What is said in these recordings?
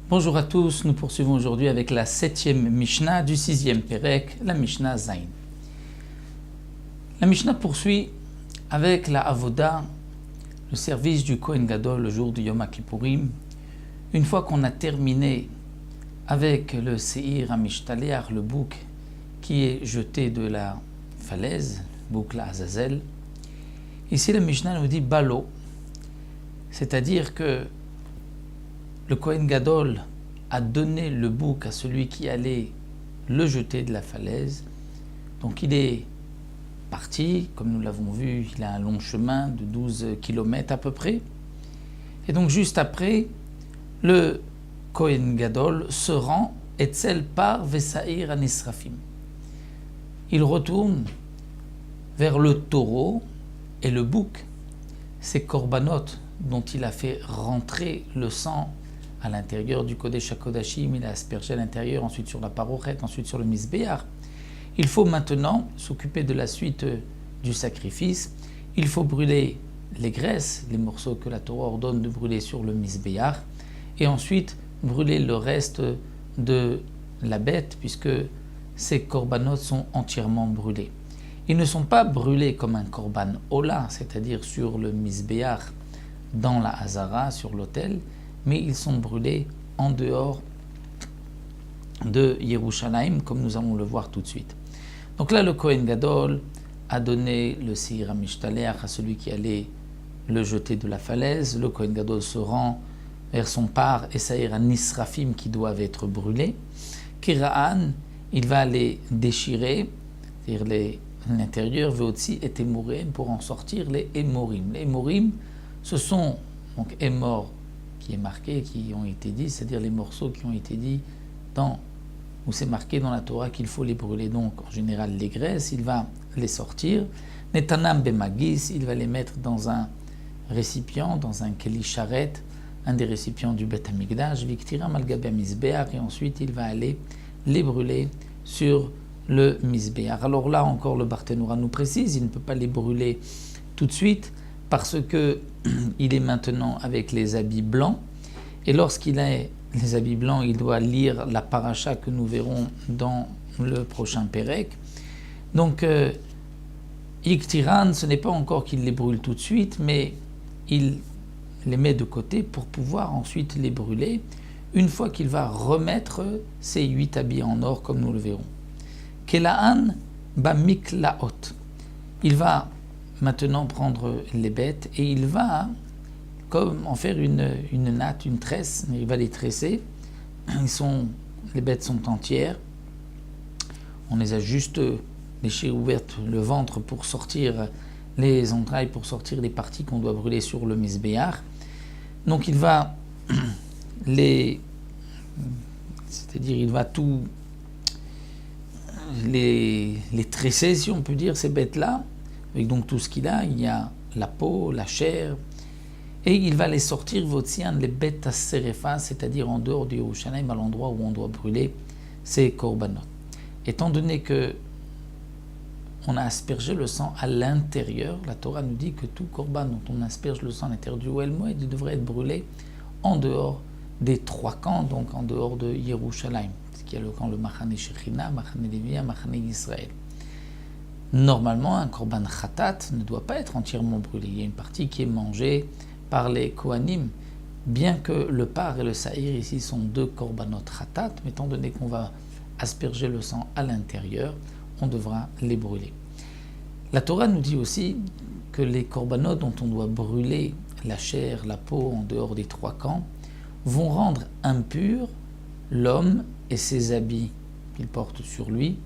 Bonjour à tous, nous poursuivons aujourd'hui avec la 7e Mishnah du 6e Perek, la Mishnah Zayin. La Mishnah poursuit avec la Avoda, le service du Kohen Gadol le jour du Yom Kippourim. Une fois qu'on a terminé avec le Seir HaMishtaleach, le bouc qui est jeté de la falaise, le bouc la Azazel, ici la Mishnah nous dit Balo, c'est-à-dire que le Kohen Gadol a donné le bouc à celui qui allait le jeter de la falaise. Donc il est parti, comme nous l'avons vu, il a un long chemin de 12 km à peu près. Et donc juste après, le Kohen Gadol se rend Etzel par Vesaïr Anisrafim. Il retourne vers le taureau et le bouc, ces korbanot dont il a fait rentrer le sang à l'intérieur du Kodesh HaKodashim, il a aspergé à l'intérieur, ensuite sur la parochet, ensuite sur le Mizbeach. Il faut maintenant s'occuper de la suite du sacrifice. Il faut brûler les graisses, les morceaux que la Torah ordonne de brûler sur le Mizbeach, et ensuite brûler le reste de la bête, puisque ces korbanot sont entièrement brûlés. Ils ne sont pas brûlés comme un korban ola, c'est-à-dire sur le Mizbeach, dans la Hazara, sur l'autel, mais ils sont brûlés en dehors de Yerushalayim, comme nous allons le voir tout de suite. Donc là, le Kohen Gadol a donné le Seir HaMishtaleach à celui qui allait le jeter de la falaise. Le Kohen Gadol se rend vers son par et Seir HaNisrafim qui doivent être brûlés. Kira'an, il va les déchirer, c'est-à-dire l'intérieur, Veotzi et Emorim, pour en sortir les Emorim. Les Emorim, ce sont donc Emor, qui est marqué, qui ont été dit, c'est-à-dire les morceaux qui ont été dit où c'est marqué dans la Torah qu'il faut les brûler. Donc en général les graisses, il va les sortir. Netanam bemagis, il va les mettre dans un récipient, dans un keli sharet, un des récipients du Bet Hamikdash, viktiram al gabe mizbeach, et ensuite il va aller les brûler sur le mizbeach. Alors là encore le Barthénoura nous précise, il ne peut pas les brûler tout de suite, parce qu'il est maintenant avec les habits blancs, et lorsqu'il a les habits blancs, il doit lire la paracha que nous verrons dans le prochain Pérek. Donc, Iktiran, ce n'est pas encore qu'il les brûle tout de suite, mais il les met de côté pour pouvoir ensuite les brûler, une fois qu'il va remettre ses 8 habits en or, comme nous le verrons. Kelaan bamiklaot. Il va maintenant prendre les bêtes et il va comme en faire une natte, une tresse. Il va les tresser. Les bêtes sont entières. On les a juste léchées ouvertes le ventre pour sortir les entrailles, pour sortir les parties qu'on doit brûler sur le Mizbeach. Donc il va il va tout les tresser, si on peut dire, ces bêtes-là. Avec donc tout ce qu'il a, il y a la peau, la chair, et il va les sortir, Votsian, les bêtes à Serefa, c'est-à-dire en dehors du Yerushalayim, à l'endroit où on doit brûler ces korbanot. Étant donné que on a aspergé le sang à l'intérieur, la Torah nous dit que tout korban dont on asperge le sang à l'intérieur du Ohel Moed devrait être brûlé en dehors des 3 camps, donc en dehors de Yerushalayim, ce qui est le camp le Machane Shechina, Machane Lévia, Machane Israël. Normalement, un korban khatat ne doit pas être entièrement brûlé. Il y a une partie qui est mangée par les kohanim, bien que le par et le saïr ici sont 2 korbanot khatat, mais étant donné qu'on va asperger le sang à l'intérieur, on devra les brûler. La Torah nous dit aussi que les korbanot dont on doit brûler la chair, la peau en dehors des 3 camps, vont rendre impur l'homme et ses habits qu'il porte sur lui,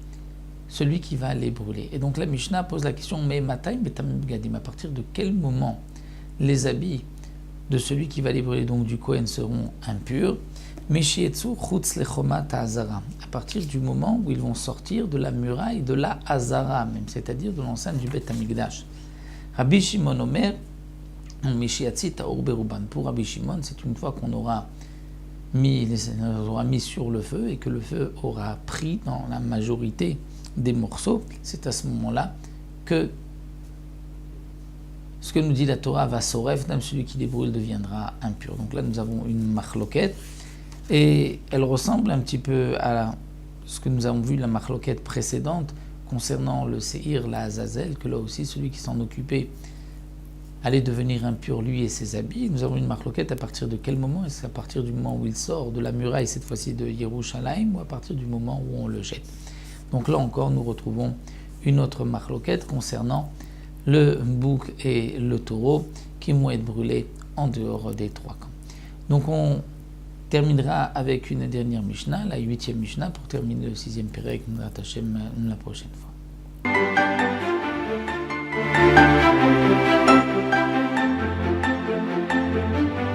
celui qui va les brûler. Et donc la Mishnah pose la question, mais Matay Betamim Gadim, à partir de quel moment les habits de celui qui va les brûler, donc du Kohen, seront impurs? Meshietsu Chutz Lechomat Hazara, à partir du moment où ils vont sortir de la muraille de la Hazara, même, c'est-à-dire de l'enceinte du Bet Hamikdash. Rabbi Shimon Omer, Meshiatzi Taor Beruban. Pour Rabbi Shimon, c'est une fois qu'on aura mis sur le feu et que le feu aura pris dans la majorité des morceaux, c'est à ce moment-là que ce que nous dit la Torah, va soref, même celui qui débrûle deviendra impur. Donc là, nous avons une machloket, et elle ressemble un petit peu à ce que nous avons vu, la machloket précédente, concernant le Seir, la Azazel, que là aussi, celui qui s'en occupait allait devenir impur, lui et ses habits. Nous avons une machloket à partir de quel moment? Est-ce qu'à partir du moment où il sort de la muraille, cette fois-ci de Yerushalayim, ou à partir du moment où on le jette? Donc là encore, nous retrouvons une autre machloket concernant le bouc et le taureau qui vont être brûlés en dehors des trois camps. Donc on terminera avec une dernière Mishnah, la 8e Mishnah, pour terminer le 6e Pérec, la prochaine fois.